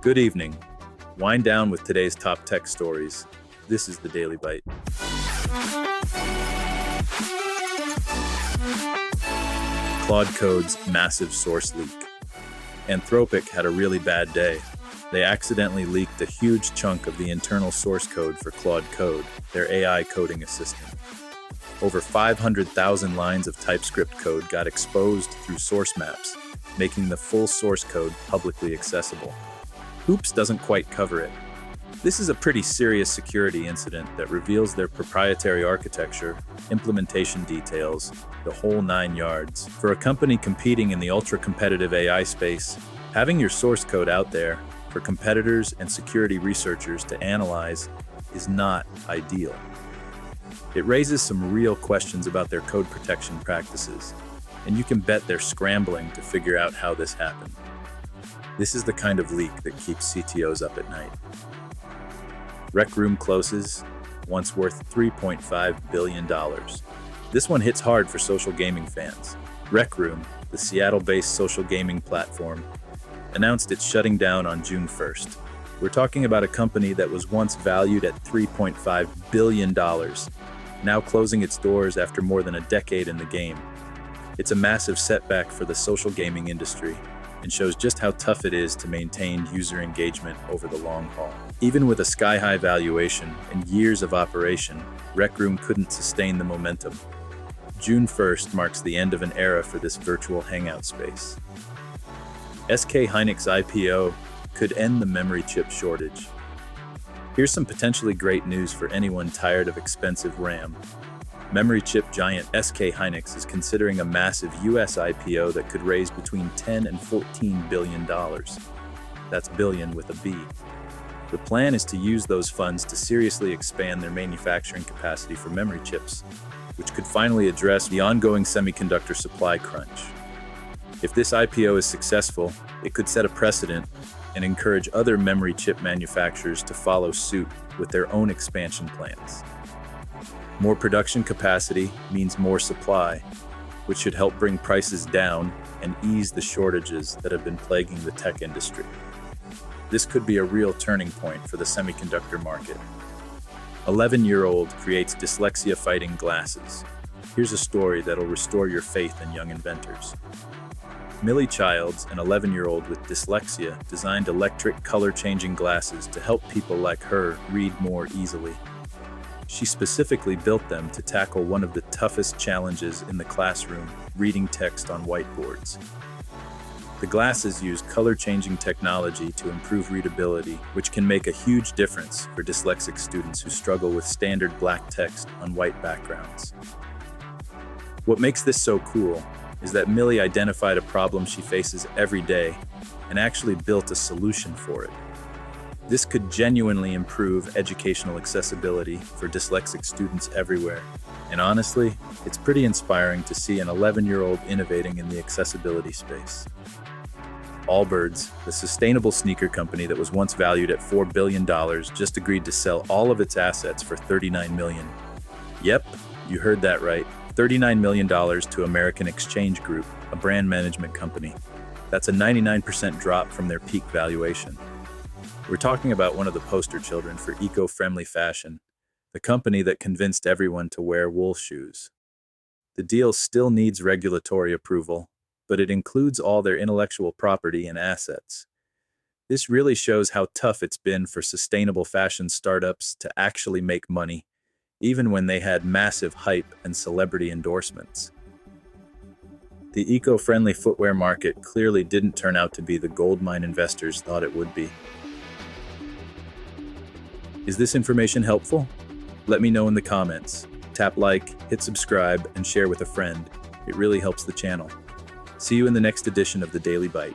Good evening. Wind down with today's top tech stories. This is the Daily Bite. Claude Code's massive source leak. Anthropic had a really bad day. They accidentally leaked a huge chunk of the internal source code for Claude Code, their AI coding assistant. Over 500,000 lines of TypeScript code got exposed through source maps, making the full source code publicly accessible. Oops doesn't quite cover it. This is a pretty serious security incident that reveals their proprietary architecture, implementation details, the whole 9 yards. For a company competing in the ultra-competitive AI space, having your source code out there for competitors and security researchers to analyze is not ideal. It raises some real questions about their code protection practices, and you can bet they're scrambling to figure out how this happened. This is the kind of leak that keeps CTOs up at night. Rec Room closes, once worth $3.5 billion. This one hits hard for social gaming fans. Rec Room, the Seattle-based social gaming platform, announced it's shutting down on June 1st. We're talking about a company that was once valued at $3.5 billion, now closing its doors after more than a decade in the game. It's a massive setback for the social gaming industry, and shows just how tough it is to maintain user engagement over the long haul. Even with a sky-high valuation and years of operation, Rec Room couldn't sustain the momentum. June 1st marks the end of an era for this virtual hangout space. SK Hynix IPO could end the memory chip shortage. Here's some potentially great news for anyone tired of expensive RAM. Memory chip giant SK Hynix is considering a massive US IPO that could raise between $10 and $14 billion. That's billion with a B. The plan is to use those funds to seriously expand their manufacturing capacity for memory chips, which could finally address the ongoing semiconductor supply crunch. If this IPO is successful, it could set a precedent and encourage other memory chip manufacturers to follow suit with their own expansion plans. More production capacity means more supply, which should help bring prices down and ease the shortages that have been plaguing the tech industry. This could be a real turning point for the semiconductor market. 11-year-old creates dyslexia-fighting glasses. Here's a story that'll restore your faith in young inventors. Millie Childs, an 11-year-old with dyslexia, designed electric color-changing glasses to help people like her read more easily. She specifically built them to tackle one of the toughest challenges in the classroom, reading text on whiteboards. The glasses use color-changing technology to improve readability, which can make a huge difference for dyslexic students who struggle with standard black text on white backgrounds. What makes this so cool is that Millie identified a problem she faces every day and actually built a solution for it. This could genuinely improve educational accessibility for dyslexic students everywhere. And honestly, it's pretty inspiring to see an 11-year-old innovating in the accessibility space. Allbirds, the sustainable sneaker company that was once valued at $4 billion, just agreed to sell all of its assets for $39 million. Yep, you heard that right. $39 million to American Exchange Group, a brand management company. That's a 99% drop from their peak valuation. We're talking about one of the poster children for eco-friendly fashion, the company that convinced everyone to wear wool shoes. The deal still needs regulatory approval, but it includes all their intellectual property and assets. This really shows how tough it's been for sustainable fashion startups to actually make money, even when they had massive hype and celebrity endorsements. The eco-friendly footwear market clearly didn't turn out to be the goldmine investors thought it would be. Is this information helpful? Let me know in the comments. Tap like, hit subscribe, and share with a friend. It really helps the channel. See you in the next edition of the Daily Bite.